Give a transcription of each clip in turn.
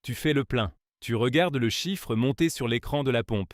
Tu fais le plein. Tu regardes le chiffre monter sur l'écran de la pompe.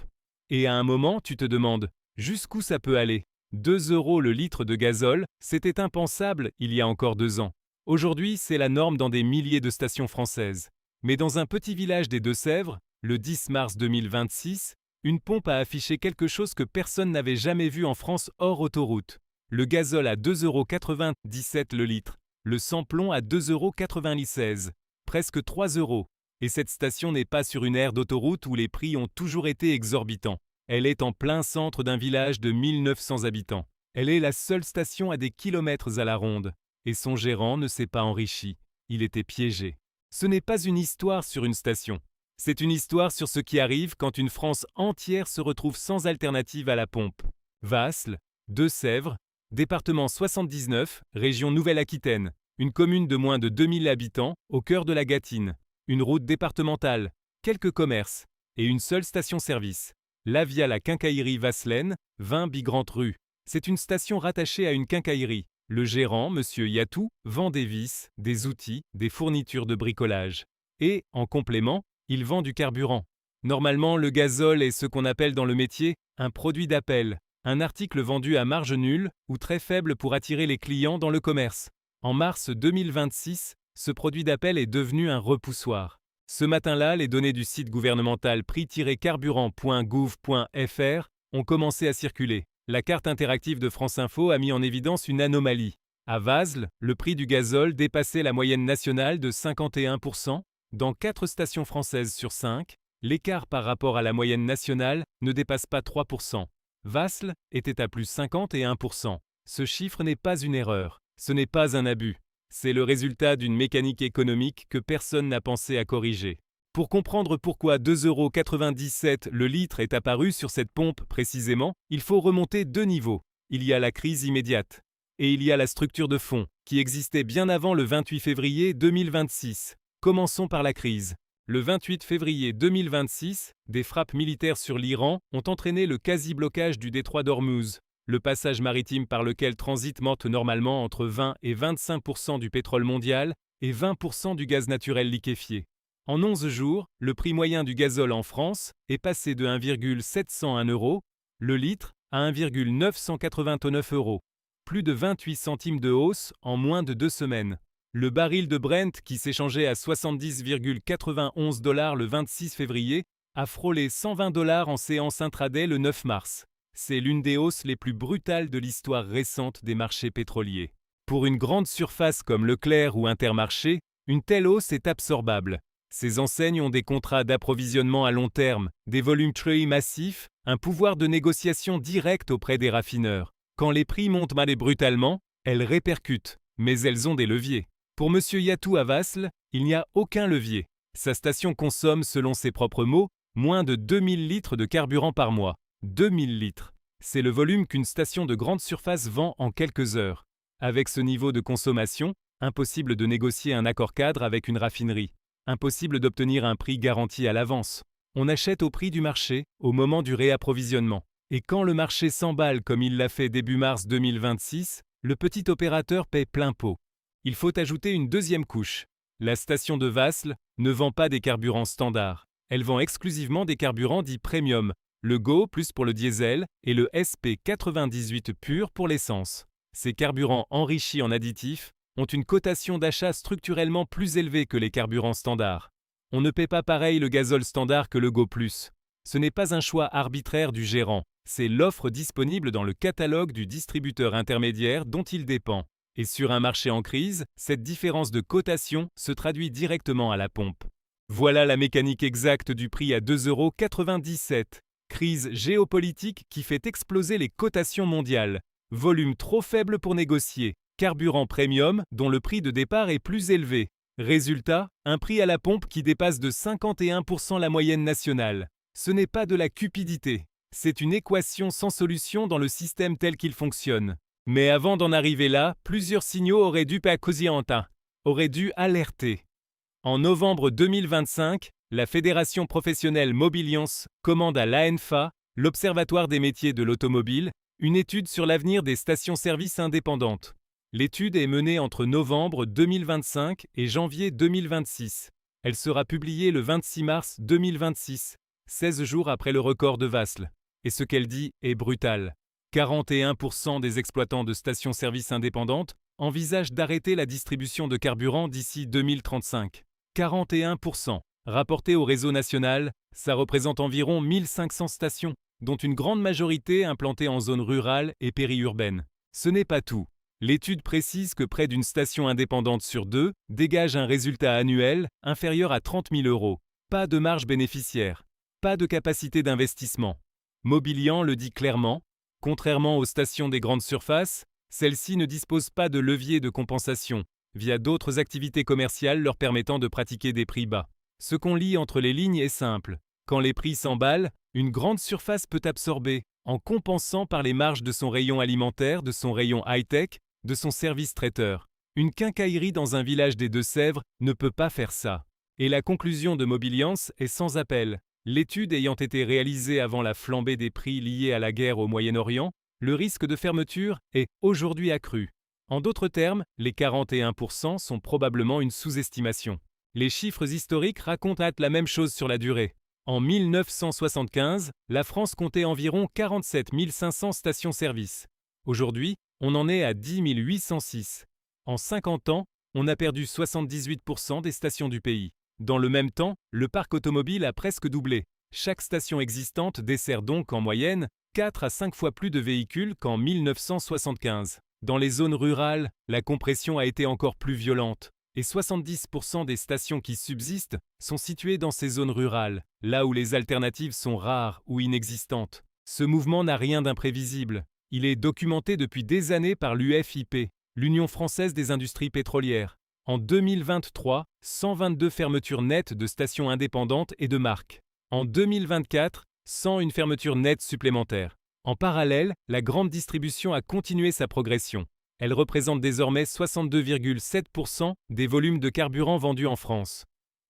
Et à un moment, tu te demandes jusqu'où ça peut aller. 2 euros le litre de gazole, c'était impensable il y a encore 2 ans. Aujourd'hui, c'est la norme dans des milliers de stations françaises. Mais dans un petit village des Deux-Sèvres, le 10 mars 2026, une pompe a affiché quelque chose que personne n'avait jamais vu en France hors autoroute. Le gazole à 2,97 € le litre, le sans-plomb à 2,96 €, presque 3 euros. Et cette station n'est pas sur une aire d'autoroute où les prix ont toujours été exorbitants. Elle est en plein centre d'un village de 1900 habitants. Elle est la seule station à des kilomètres à la ronde. Et son gérant ne s'est pas enrichi. Il était piégé. Ce n'est pas une histoire sur une station. C'est une histoire sur ce qui arrive quand une France entière se retrouve sans alternative à la pompe. Vasles, Deux-Sèvres, département 79, région Nouvelle-Aquitaine, une commune de moins de 2000 habitants, au cœur de la Gâtine, une route départementale, quelques commerces et une seule station-service. La via la quincaillerie Vaselaine, 20 Bigrante rue. C'est une station rattachée à une quincaillerie. Le gérant, Monsieur Yatou, vend des vis, des outils, des fournitures de bricolage. Et, en complément, il vend du carburant. Normalement, le gazole est ce qu'on appelle dans le métier un produit d'appel, un article vendu à marge nulle ou très faible pour attirer les clients dans le commerce. En mars 2026, ce produit d'appel est devenu un repoussoir. Ce matin-là, les données du site gouvernemental prix-carburant.gouv.fr ont commencé à circuler. La carte interactive de France Info a mis en évidence une anomalie. À Vasles, le prix du gazole dépassait la moyenne nationale de 51%. Dans 4 stations françaises sur 5, l'écart par rapport à la moyenne nationale ne dépasse pas 3%. Vasles était à plus 51%. Ce chiffre n'est pas une erreur, ce n'est pas un abus. C'est le résultat d'une mécanique économique que personne n'a pensé à corriger. Pour comprendre pourquoi 2,97 € le litre est apparu sur cette pompe précisément, il faut remonter 2 niveaux. Il y a la crise immédiate et il y a la structure de fond, qui existait bien avant le 28 février 2026. Commençons par la crise. Le 28 février 2026, des frappes militaires sur l'Iran ont entraîné le quasi-blocage du détroit d'Ormuz, le passage maritime par lequel transite normalement entre 20 et 25% du pétrole mondial et 20% du gaz naturel liquéfié. En 11 jours, le prix moyen du gazole en France est passé de 1,701 € le litre à 1,989 €. Plus de 28 centimes de hausse en moins de 2 semaines. Le baril de Brent, qui s'échangeait à 70,91 $ le 26 février, a frôlé 120 $ en séance intraday le 9 mars. C'est l'une des hausses les plus brutales de l'histoire récente des marchés pétroliers. Pour une grande surface comme Leclerc ou Intermarché, une telle hausse est absorbable. Ces enseignes ont des contrats d'approvisionnement à long terme, des volumes très massifs, un pouvoir de négociation direct auprès des raffineurs. Quand les prix montent mal et brutalement, elles répercutent, mais elles ont des leviers. Pour M. Yatou à Vasles, il n'y a aucun levier. Sa station consomme, selon ses propres mots, moins de 2000 litres de carburant par mois. 2000 litres. C'est le volume qu'une station de grande surface vend en quelques heures. Avec ce niveau de consommation, impossible de négocier un accord cadre avec une raffinerie. Impossible d'obtenir un prix garanti à l'avance. On achète au prix du marché, au moment du réapprovisionnement. Et quand le marché s'emballe comme il l'a fait début mars 2026, le petit opérateur paie plein pot. Il faut ajouter une deuxième couche. La station de Vasles ne vend pas des carburants standards. Elle vend exclusivement des carburants dits premium, le Go plus pour le diesel et le SP98 pur pour l'essence. Ces carburants enrichis en additifs ont une cotation d'achat structurellement plus élevée que les carburants standards. On ne paie pas pareil le gazole standard que le Go plus. Ce n'est pas un choix arbitraire du gérant, c'est l'offre disponible dans le catalogue du distributeur intermédiaire dont il dépend. Et sur un marché en crise, cette différence de cotation se traduit directement à la pompe. Voilà la mécanique exacte du prix à 2,97 €. Crise géopolitique qui fait exploser les cotations mondiales. Volume trop faible pour négocier. Carburant premium dont le prix de départ est plus élevé. Résultat, un prix à la pompe qui dépasse de 51% la moyenne nationale. Ce n'est pas de la cupidité. C'est une équation sans solution dans le système tel qu'il fonctionne. Mais avant d'en arriver là, plusieurs signaux auraient dû auraient dû alerter. En novembre 2025, la Fédération professionnelle Mobiliance commande à l'ANFA, l'Observatoire des métiers de l'automobile, une étude sur l'avenir des stations-service indépendantes. L'étude est menée entre novembre 2025 et janvier 2026. Elle sera publiée le 26 mars 2026, 16 jours après le record de Wasl. Et ce qu'elle dit est brutal. 41% des exploitants de stations-service indépendantes envisagent d'arrêter la distribution de carburant d'ici 2035. 41%. Rapporté au réseau national, ça représente environ 1500 stations, dont une grande majorité implantées en zone rurale et périurbaine. Ce n'est pas tout. L'étude précise que près d'une station indépendante sur deux dégage un résultat annuel inférieur à 30 000 €. Pas de marge bénéficiaire, pas de capacité d'investissement. Mobilian le dit clairement, contrairement aux stations des grandes surfaces, celles-ci ne disposent pas de levier de compensation, via d'autres activités commerciales leur permettant de pratiquer des prix bas. Ce qu'on lit entre les lignes est simple. Quand les prix s'emballent, une grande surface peut absorber, en compensant par les marges de son rayon alimentaire, de son rayon high-tech, de son service traiteur. Une quincaillerie dans un village des Deux-Sèvres ne peut pas faire ça. Et la conclusion de Mobiliance est sans appel. L'étude ayant été réalisée avant la flambée des prix liés à la guerre au Moyen-Orient, le risque de fermeture est aujourd'hui accru. En d'autres termes, les 41% sont probablement une sous-estimation. Les chiffres historiques racontent la même chose sur la durée. En 1975, la France comptait environ 47 500 stations-service. Aujourd'hui, on en est à 10 806. En 50 ans, on a perdu 78% des stations du pays. Dans le même temps, le parc automobile a presque doublé. Chaque station existante dessert donc en moyenne 4 à 5 fois plus de véhicules qu'en 1975. Dans les zones rurales, la compression a été encore plus violente. Et 70% des stations qui subsistent sont situées dans ces zones rurales, là où les alternatives sont rares ou inexistantes. Ce mouvement n'a rien d'imprévisible. Il est documenté depuis des années par l'UFIP, l'Union française des industries pétrolières. En 2023, 122 fermetures nettes de stations indépendantes et de marques. En 2024, 101 fermetures nettes supplémentaires. En parallèle, la grande distribution a continué sa progression. Elle représente désormais 62,7% des volumes de carburant vendus en France.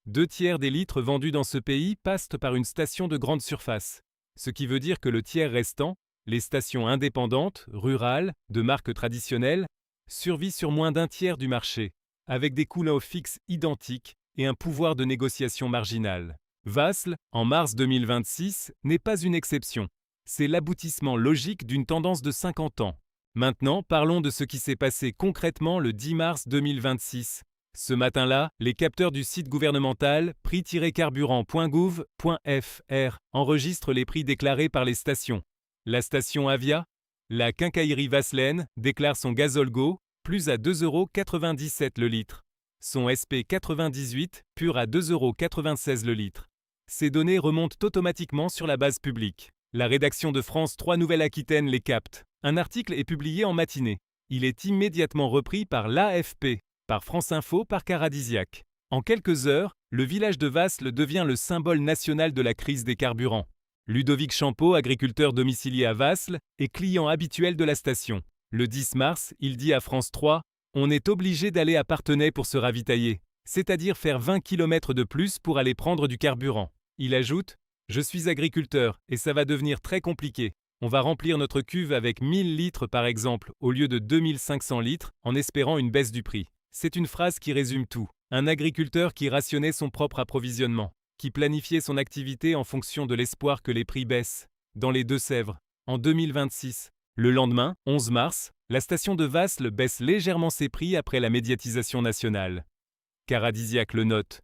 2/3 des litres vendus dans ce pays passent par une station de grande surface. Ce qui veut dire que le tiers restant, les stations indépendantes, rurales, de marques traditionnelles, survit sur moins d'un tiers du marché, avec des coûts fixes identiques et un pouvoir de négociation marginal. Wasl, en mars 2026, n'est pas une exception. C'est l'aboutissement logique d'une tendance de 50 ans. Maintenant, parlons de ce qui s'est passé concrètement le 10 mars 2026. Ce matin-là, les capteurs du site gouvernemental prix-carburant.gouv.fr enregistrent les prix déclarés par les stations. La station Avia, la quincaillerie Vaslène, déclare son gazole Go, plus à 2,97 € le litre. Son SP 98, pur à 2,96 € le litre. Ces données remontent automatiquement sur la base publique. La rédaction de France 3 Nouvelle-Aquitaine les capte. Un article est publié en matinée. Il est immédiatement repris par l'AFP, par France Info, par Caradisiac. En quelques heures, le village de Wasl devient le symbole national de la crise des carburants. Ludovic Champeau, agriculteur domicilié à Wasl, est client habituel de la station. Le 10 mars, il dit à France 3 « On est obligé d'aller à Parthenay pour se ravitailler, c'est-à-dire faire 20 km de plus pour aller prendre du carburant. » Il ajoute « Je suis agriculteur et ça va devenir très compliqué. On va remplir notre cuve avec 1000 litres par exemple, au lieu de 2500 litres, en espérant une baisse du prix. » C'est une phrase qui résume tout. Un agriculteur qui rationnait son propre approvisionnement, qui planifiait son activité en fonction de l'espoir que les prix baissent. Dans les Deux-Sèvres, en 2026. Le lendemain, 11 mars, la station de Wasl baisse légèrement ses prix après la médiatisation nationale. Caradisiac le note.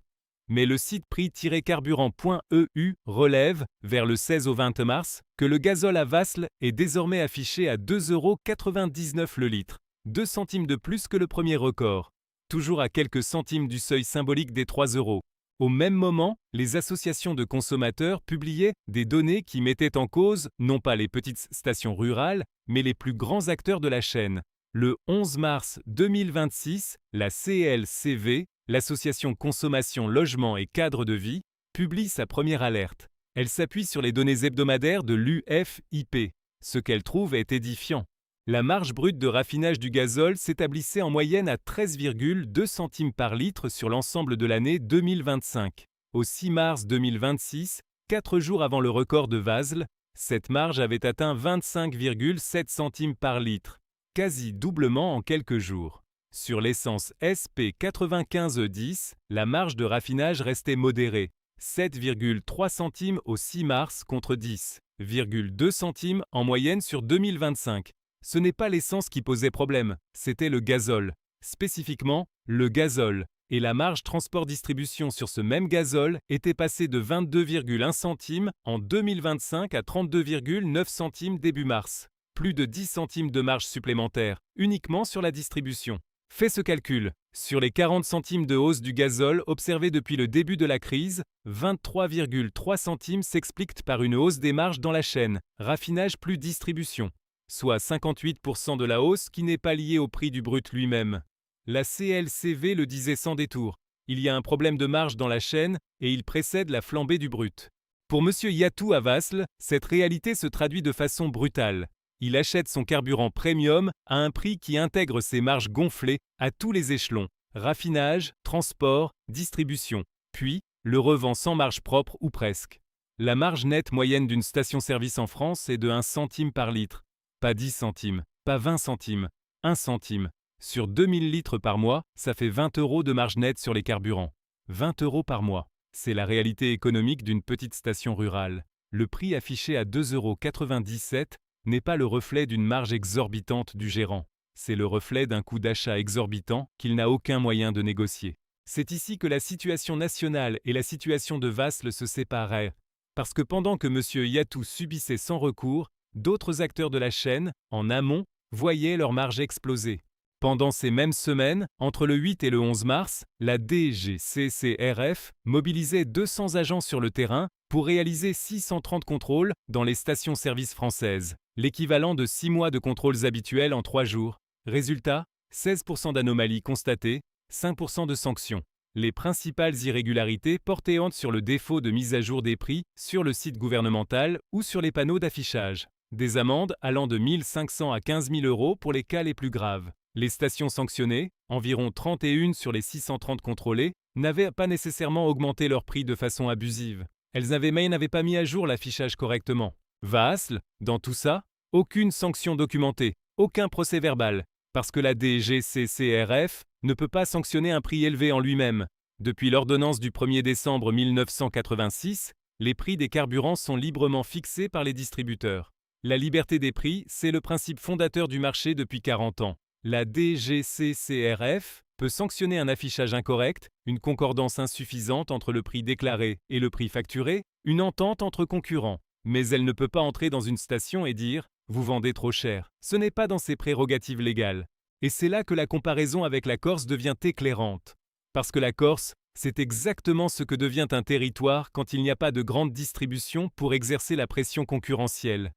Mais le site prix-carburant.eu relève, vers le 16 au 20 mars, que le gazole à Wasl est désormais affiché à 2,99 € le litre, 2 centimes de plus que le premier record, toujours à quelques centimes du seuil symbolique des 3 €. Au même moment, les associations de consommateurs publiaient des données qui mettaient en cause non pas les petites stations rurales, mais les plus grands acteurs de la chaîne. Le 11 mars 2026, la CLCV, l'association Consommation, Logement et Cadre de Vie, publie sa première alerte. Elle s'appuie sur les données hebdomadaires de l'UFIP. Ce qu'elle trouve est édifiant. La marge brute de raffinage du gazole s'établissait en moyenne à 13,2 centimes par litre sur l'ensemble de l'année 2025. Au 6 mars 2026, 4 jours avant le record de Wasl, cette marge avait atteint 25,7 centimes par litre, quasi doublement en quelques jours. Sur l'essence SP 95E10, la marge de raffinage restait modérée, 7,3 centimes au 6 mars contre 10,2 centimes en moyenne sur 2025. Ce n'est pas l'essence qui posait problème, c'était le gazole. Spécifiquement, le gazole. Et la marge transport-distribution sur ce même gazole était passée de 22,1 centimes en 2025 à 32,9 centimes début mars. Plus de 10 centimes de marge supplémentaire, uniquement sur la distribution. Fais ce calcul. Sur les 40 centimes de hausse du gazole observés depuis le début de la crise, 23,3 centimes s'expliquent par une hausse des marges dans la chaîne, raffinage plus distribution, soit 58% de la hausse qui n'est pas liée au prix du brut lui-même. La CLCV le disait sans détour. Il y a un problème de marge dans la chaîne et il précède la flambée du brut. Pour M. Yatou à Wasl, cette réalité se traduit de façon brutale. Il achète son carburant premium à un prix qui intègre ses marges gonflées à tous les échelons, raffinage, transport, distribution, puis le revend sans marge propre ou presque. La marge nette moyenne d'une station-service en France est de 1 centime par litre. Pas 10 centimes, pas 20 centimes, 1 centime. Sur 2000 litres par mois, ça fait 20 € de marge nette sur les carburants. 20 € par mois. C'est la réalité économique d'une petite station rurale. Le prix affiché à 2,97 € n'est pas le reflet d'une marge exorbitante du gérant. C'est le reflet d'un coût d'achat exorbitant qu'il n'a aucun moyen de négocier. C'est ici que la situation nationale et la situation de Wasl se séparaient. Parce que pendant que M. Yatou subissait sans recours, d'autres acteurs de la chaîne, en amont, voyaient leur marge exploser. Pendant ces mêmes semaines, entre le 8 et le 11 mars, la DGCCRF mobilisait 200 agents sur le terrain pour réaliser 630 contrôles dans les stations-service françaises, l'équivalent de 6 mois de contrôles habituels en 3 jours. Résultat, 16% d'anomalies constatées, 5% de sanctions. Les principales irrégularités portaient sur le défaut de mise à jour des prix sur le site gouvernemental ou sur les panneaux d'affichage. Des amendes allant de 1 500 à 15 000 € pour les cas les plus graves. Les stations sanctionnées, environ 31 sur les 630 contrôlées, n'avaient pas nécessairement augmenté leur prix de façon abusive. Elles n'avaient pas mis à jour l'affichage correctement. Wasl, dans tout ça, aucune sanction documentée, aucun procès-verbal, parce que la DGCCRF ne peut pas sanctionner un prix élevé en lui-même. Depuis l'ordonnance du 1er décembre 1986, les prix des carburants sont librement fixés par les distributeurs. La liberté des prix, c'est le principe fondateur du marché depuis 40 ans. La DGCCRF peut sanctionner un affichage incorrect, une concordance insuffisante entre le prix déclaré et le prix facturé, une entente entre concurrents. Mais elle ne peut pas entrer dans une station et dire « vous vendez trop cher ». Ce n'est pas dans ses prérogatives légales. Et c'est là que la comparaison avec la Corse devient éclairante. Parce que la Corse, c'est exactement ce que devient un territoire quand il n'y a pas de grande distribution pour exercer la pression concurrentielle.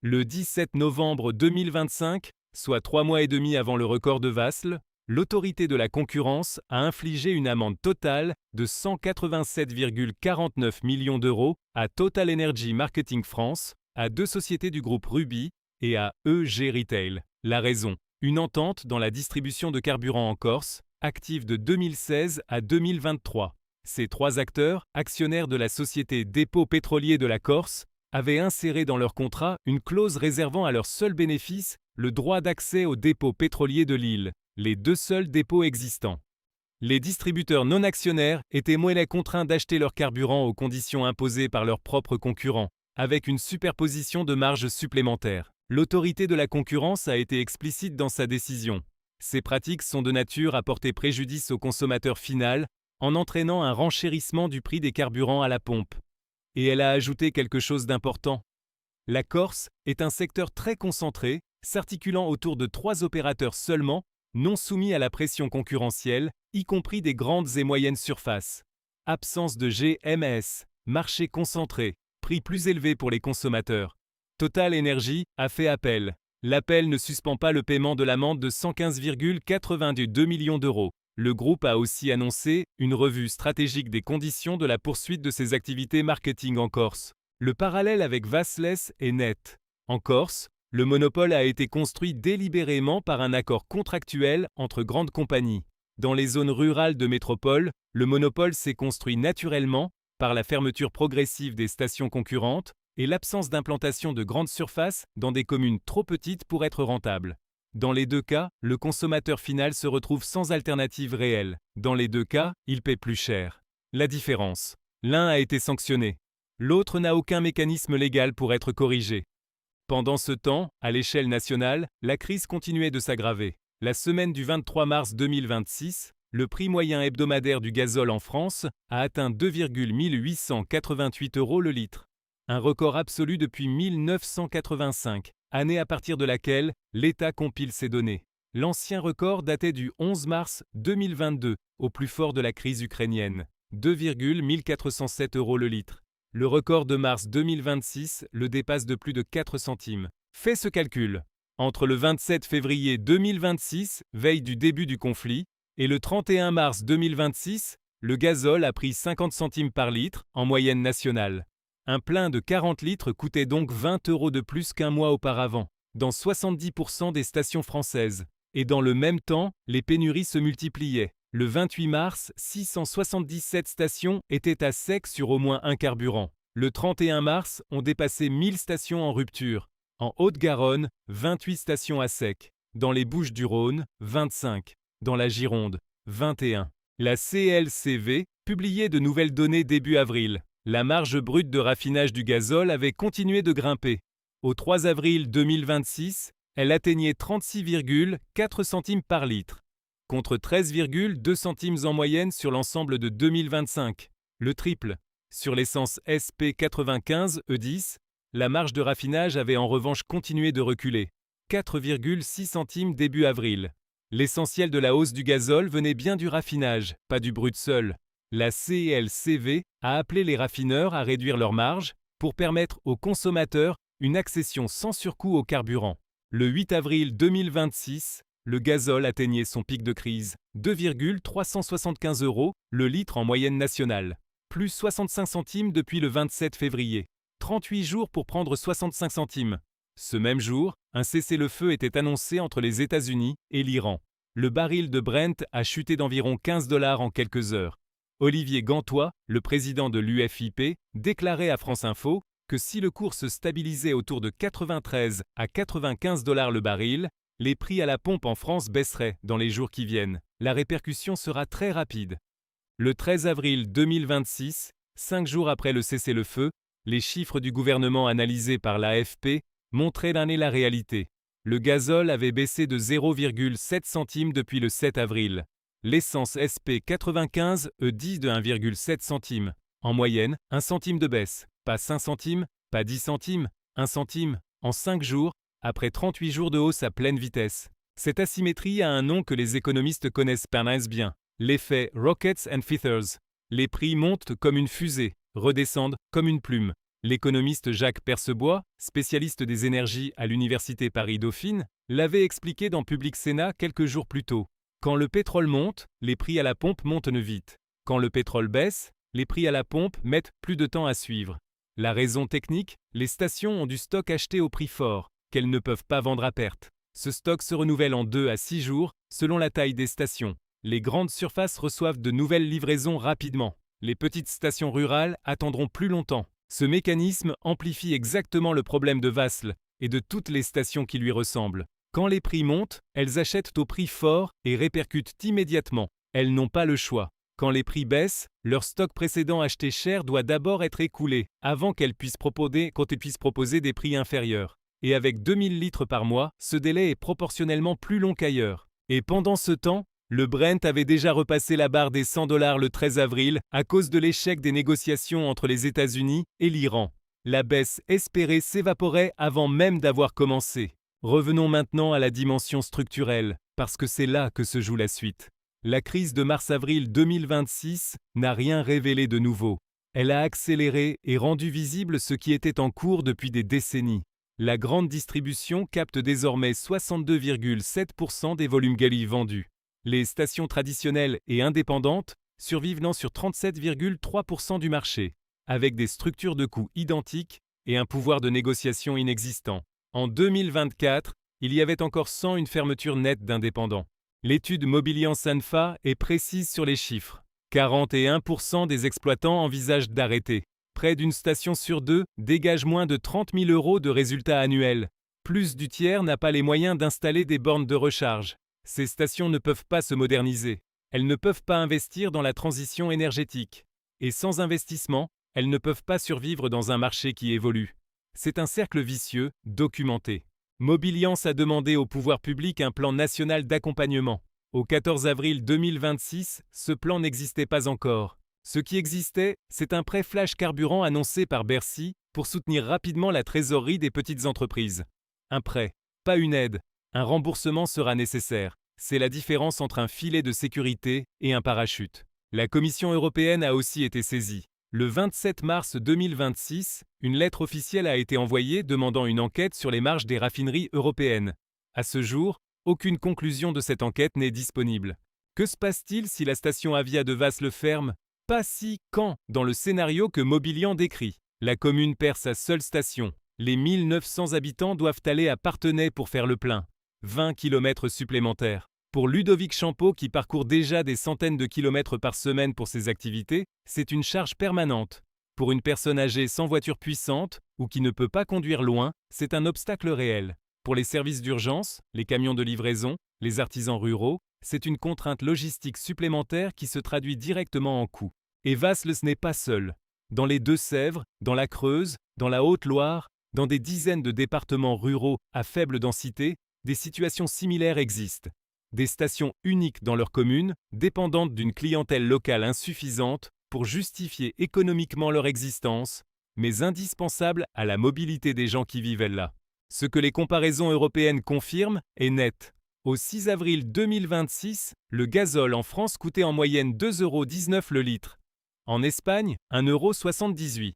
Le 17 novembre 2025, soit 3 mois et demi avant le record de Wasl, l'autorité de la concurrence a infligé une amende totale de 187,49 millions d'euros à Total Energy Marketing France, à 2 sociétés du groupe Ruby et à EG Retail. La raison, une entente dans la distribution de carburant en Corse, active de 2016 à 2023. Ces 3 acteurs, actionnaires de la société Dépôt pétrolier de la Corse, avaient inséré dans leur contrat une clause réservant à leur seul bénéfice le droit d'accès aux dépôts pétroliers de l'île, les 2 seuls dépôts existants. Les distributeurs non actionnaires étaient moellets contraints d'acheter leur carburant aux conditions imposées par leurs propres concurrents, avec une superposition de marges supplémentaires. L'autorité de la concurrence a été explicite dans sa décision. Ces pratiques sont de nature à porter préjudice au consommateur final en entraînant un renchérissement du prix des carburants à la pompe. Et elle a ajouté quelque chose d'important. La Corse est un secteur très concentré, s'articulant autour de 3 opérateurs seulement, non soumis à la pression concurrentielle, y compris des grandes et moyennes surfaces. Absence de GMS, marché concentré, prix plus élevé pour les consommateurs. Total Energy a fait appel. L'appel ne suspend pas le paiement de l'amende de 115,82 millions d'euros. Le groupe a aussi annoncé une revue stratégique des conditions de la poursuite de ses activités marketing en Corse. Le parallèle avec Wasles est net. En Corse, le monopole a été construit délibérément par un accord contractuel entre grandes compagnies. Dans les zones rurales de métropole, le monopole s'est construit naturellement par la fermeture progressive des stations concurrentes et l'absence d'implantation de grandes surfaces dans des communes trop petites pour être rentables. Dans les deux cas, le consommateur final se retrouve sans alternative réelle. Dans les deux cas, il paie plus cher. La différence. L'un a été sanctionné. L'autre n'a aucun mécanisme légal pour être corrigé. Pendant ce temps, à l'échelle nationale, la crise continuait de s'aggraver. La semaine du 23 mars 2026, le prix moyen hebdomadaire du gazole en France a atteint 2,888 € le litre. Un record absolu depuis 1985, année à partir de laquelle l'État compile ses données. L'ancien record datait du 11 mars 2022, au plus fort de la crise ukrainienne, 2,1407 € le litre. Le record de mars 2026 le dépasse de plus de 4 centimes. Fais ce calcul. Entre le 27 février 2026, veille du début du conflit, et le 31 mars 2026, le gazole a pris 50 centimes par litre en moyenne nationale. Un plein de 40 litres coûtait donc 20 € de plus qu'un mois auparavant, dans 70% des stations françaises. Et dans le même temps, les pénuries se multipliaient. Le 28 mars, 677 stations étaient à sec sur au moins un carburant. Le 31 mars, on dépassait 1000 stations en rupture. En Haute-Garonne, 28 stations à sec. Dans les Bouches-du-Rhône, 25. Dans la Gironde, 21. La CLCV publiait de nouvelles données début avril. La marge brute de raffinage du gazole avait continué de grimper. Au 3 avril 2026, elle atteignait 36,4 centimes par litre, contre 13,2 centimes en moyenne sur l'ensemble de 2025, le triple. Sur l'essence SP95 E10, la marge de raffinage avait en revanche continué de reculer, 4,6 centimes début avril. L'essentiel de la hausse du gazole venait bien du raffinage, pas du brut seul. La CLCV a appelé les raffineurs à réduire leurs marges pour permettre aux consommateurs une accession sans surcoût au carburant. Le 8 avril 2026, le gazole atteignait son pic de crise, 2,375 € le litre en moyenne nationale, plus 65 centimes depuis le 27 février. 38 jours pour prendre 65 centimes. Ce même jour, un cessez-le-feu était annoncé entre les États-Unis et l'Iran. Le baril de Brent a chuté d'environ 15 $ en quelques heures. Olivier Gantois, le président de l'UFIP, déclarait à France Info que si le cours se stabilisait autour de 93 à 95 $ le baril, les prix à la pompe en France baisseraient dans les jours qui viennent. La répercussion sera très rapide. Le 13 avril 2026, 5 jours après le cessez-le-feu, les chiffres du gouvernement analysés par l'AFP montraient d'un nez la réalité. Le gazole avait baissé de 0,7 centimes depuis le 7 avril. L'essence SP95 E10 de 1,7 centime. En moyenne, 1 centime de baisse. Pas 5 centimes, pas 10 centimes, 1 centime. En 5 jours, après 38 jours de hausse à pleine vitesse. Cette asymétrie a un nom que les économistes connaissent bien. L'effet Rockets and Feathers. Les prix montent comme une fusée, redescendent comme une plume. L'économiste Jacques Percebois, spécialiste des énergies à l'Université Paris-Dauphine, l'avait expliqué dans Public Sénat quelques jours plus tôt. Quand le pétrole monte, les prix à la pompe montent vite. Quand le pétrole baisse, les prix à la pompe mettent plus de temps à suivre. La raison technique, les stations ont du stock acheté au prix fort, qu'elles ne peuvent pas vendre à perte. Ce stock se renouvelle en 2 à 6 jours, selon la taille des stations. Les grandes surfaces reçoivent de nouvelles livraisons rapidement. Les petites stations rurales attendront plus longtemps. Ce mécanisme amplifie exactement le problème de Wasl et de toutes les stations qui lui ressemblent. Quand les prix montent, elles achètent au prix fort et répercutent immédiatement. Elles n'ont pas le choix. Quand les prix baissent, leur stock précédent acheté cher doit d'abord être écoulé avant qu'elles puissent proposer des prix inférieurs. Et avec 2000 litres par mois, ce délai est proportionnellement plus long qu'ailleurs. Et pendant ce temps, le Brent avait déjà repassé la barre des 100 $ le 13 avril à cause de l'échec des négociations entre les États-Unis et l'Iran. La baisse espérée s'évaporait avant même d'avoir commencé. Revenons maintenant à la dimension structurelle, parce que c'est là que se joue la suite. La crise de mars-avril 2026 n'a rien révélé de nouveau. Elle a accéléré et rendu visible ce qui était en cours depuis des décennies. La grande distribution capte désormais 62,7% des volumes Gali vendus. Les stations traditionnelles et indépendantes survivent sur 37,3% du marché, avec des structures de coûts identiques et un pouvoir de négociation inexistant. En 2024, il y avait encore 101 fermetures nettes d'indépendants. L'étude Mobilian Sanfa est précise sur les chiffres. 41% des exploitants envisagent d'arrêter. Près d'une station sur deux dégage moins de 30 000 € de résultats annuels. Plus du tiers n'a pas les moyens d'installer des bornes de recharge. Ces stations ne peuvent pas se moderniser. Elles ne peuvent pas investir dans la transition énergétique. Et sans investissement, elles ne peuvent pas survivre dans un marché qui évolue. C'est un cercle vicieux, documenté. Mobiliance a demandé au pouvoir public un plan national d'accompagnement. Au 14 avril 2026, ce plan n'existait pas encore. Ce qui existait, c'est un prêt flash carburant annoncé par Bercy pour soutenir rapidement la trésorerie des petites entreprises. Un prêt, pas une aide. Un remboursement sera nécessaire. C'est la différence entre un filet de sécurité et un parachute. La Commission européenne a aussi été saisie. Le 27 mars 2026, une lettre officielle a été envoyée demandant une enquête sur les marges des raffineries européennes. À ce jour, aucune conclusion de cette enquête n'est disponible. Que se passe-t-il si la station Avia de Wasles ferme? Pas si, quand, dans le scénario que Mobilian décrit. La commune perd sa seule station. Les 1900 habitants doivent aller à Parthenay pour faire le plein. 20 km supplémentaires. Pour Ludovic Champeau, qui parcourt déjà des centaines de kilomètres par semaine pour ses activités, c'est une charge permanente. Pour une personne âgée sans voiture puissante ou qui ne peut pas conduire loin, c'est un obstacle réel. Pour les services d'urgence, les camions de livraison, les artisans ruraux, c'est une contrainte logistique supplémentaire qui se traduit directement en coûts. Et Wasles n'est pas seul. Dans les Deux-Sèvres, dans la Creuse, dans la Haute-Loire, dans des dizaines de départements ruraux à faible densité, des situations similaires existent. Des stations uniques dans leur commune, dépendantes d'une clientèle locale insuffisante pour justifier économiquement leur existence, mais indispensables à la mobilité des gens qui vivent là. Ce que les comparaisons européennes confirment est net. Au 6 avril 2026, le gazole en France coûtait en moyenne 2,19 € le litre. En Espagne, 1,78 €.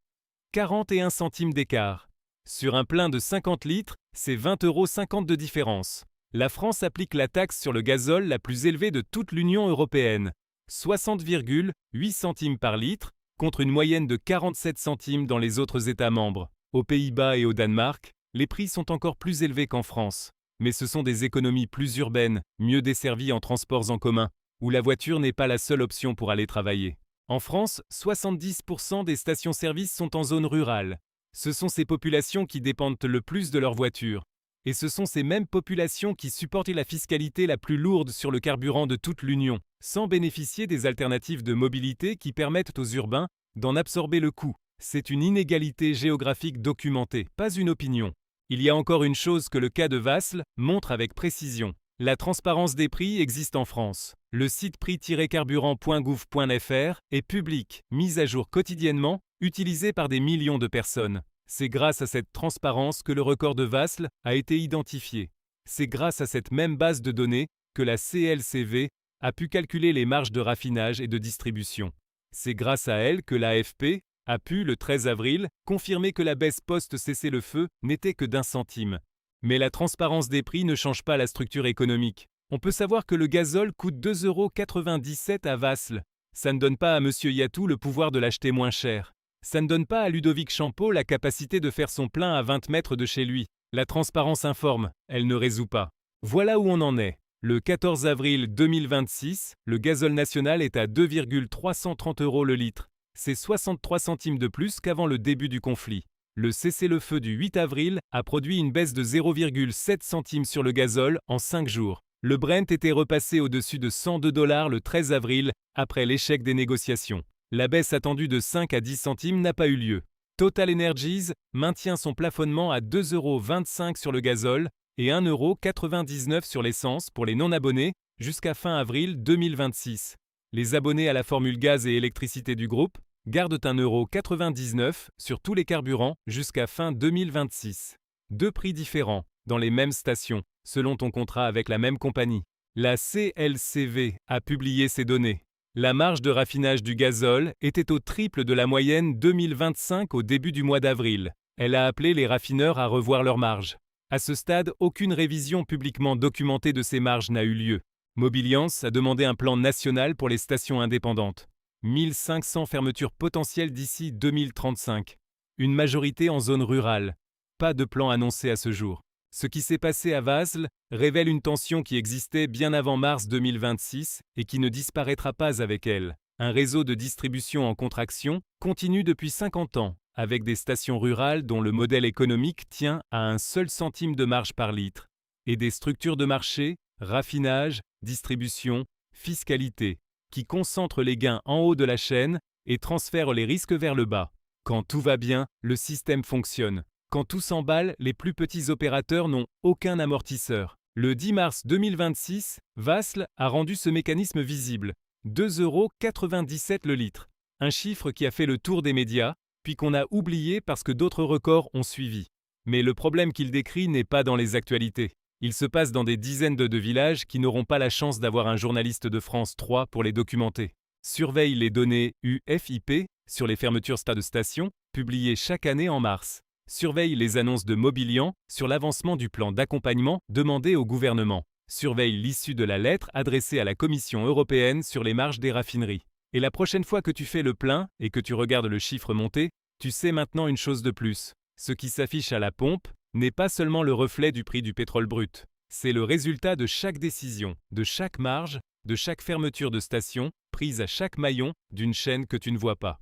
41 centimes d'écart. Sur un plein de 50 litres, c'est 20,50 € de différence. La France applique la taxe sur le gazole la plus élevée de toute l'Union européenne, 60,8 centimes par litre, contre une moyenne de 47 centimes dans les autres États membres. Aux Pays-Bas et au Danemark, les prix sont encore plus élevés qu'en France. Mais ce sont des économies plus urbaines, mieux desservies en transports en commun, où la voiture n'est pas la seule option pour aller travailler. En France, 70% des stations-service sont en zone rurale. Ce sont ces populations qui dépendent le plus de leur voiture. Et ce sont ces mêmes populations qui supportent la fiscalité la plus lourde sur le carburant de toute l'Union, sans bénéficier des alternatives de mobilité qui permettent aux urbains d'en absorber le coût. C'est une inégalité géographique documentée, pas une opinion. Il y a encore une chose que le cas de Wasles montre avec précision. La transparence des prix existe en France. Le site prix-carburant.gouv.fr est public, mis à jour quotidiennement, utilisé par des millions de personnes. C'est grâce à cette transparence que le record de Wasles a été identifié. C'est grâce à cette même base de données que la CLCV a pu calculer les marges de raffinage et de distribution. C'est grâce à elle que l'AFP a pu, le 13 avril, confirmer que la baisse post-cessez-le-feu n'était que d'1 centime. Mais la transparence des prix ne change pas la structure économique. On peut savoir que le gazole coûte 2,97 € à Wasles. Ça ne donne pas à M. Yatou le pouvoir de l'acheter moins cher. Ça ne donne pas à Ludovic Champeau la capacité de faire son plein à 20 mètres de chez lui. La transparence informe, elle ne résout pas. Voilà où on en est. Le 14 avril 2026, le gazole national est à 2,330 € le litre. C'est 63 centimes de plus qu'avant le début du conflit. Le cessez-le-feu du 8 avril a produit une baisse de 0,7 centimes sur le gazole en 5 jours. Le Brent était repassé au-dessus de 102 $ le 13 avril, après l'échec des négociations. La baisse attendue de 5 à 10 centimes n'a pas eu lieu. Total Energies maintient son plafonnement à 2,25 € sur le gazole et 1,99 € sur l'essence pour les non-abonnés jusqu'à fin avril 2026. Les abonnés à la formule gaz et électricité du groupe gardent 1,99 € sur tous les carburants jusqu'à fin 2026. Deux prix différents, dans les mêmes stations, selon ton contrat avec la même compagnie. La CLCV a publié ces données. La marge de raffinage du gazole était au triple de la moyenne 2025 au début du mois d'avril. Elle a appelé les raffineurs à revoir leurs marges. À ce stade, aucune révision publiquement documentée de ces marges n'a eu lieu. Mobiliance a demandé un plan national pour les stations indépendantes. 1500 fermetures potentielles d'ici 2035. Une majorité en zone rurale. Pas de plan annoncé à ce jour. Ce qui s'est passé à Wasles révèle une tension qui existait bien avant mars 2026 et qui ne disparaîtra pas avec elle. Un réseau de distribution en contraction continue depuis 50 ans, avec des stations rurales dont le modèle économique tient à un seul centime de marge par litre, et des structures de marché, raffinage, distribution, fiscalité, qui concentrent les gains en haut de la chaîne et transfèrent les risques vers le bas. Quand tout va bien, le système fonctionne. Quand tout s'emballe, les plus petits opérateurs n'ont aucun amortisseur. Le 10 mars 2026, Vasl a rendu ce mécanisme visible. 2,97 € le litre. Un chiffre qui a fait le tour des médias, puis qu'on a oublié parce que d'autres records ont suivi. Mais le problème qu'il décrit n'est pas dans les actualités. Il se passe dans des dizaines de villages qui n'auront pas la chance d'avoir un journaliste de France 3 pour les documenter. Surveille les données UFIP sur les fermetures de stations, publiées chaque année en mars. Surveille les annonces de Mobilian sur l'avancement du plan d'accompagnement demandé au gouvernement. Surveille l'issue de la lettre adressée à la Commission européenne sur les marges des raffineries. Et la prochaine fois que tu fais le plein et que tu regardes le chiffre monter, tu sais maintenant une chose de plus. Ce qui s'affiche à la pompe n'est pas seulement le reflet du prix du pétrole brut. C'est le résultat de chaque décision, de chaque marge, de chaque fermeture de station, prise à chaque maillon d'une chaîne que tu ne vois pas.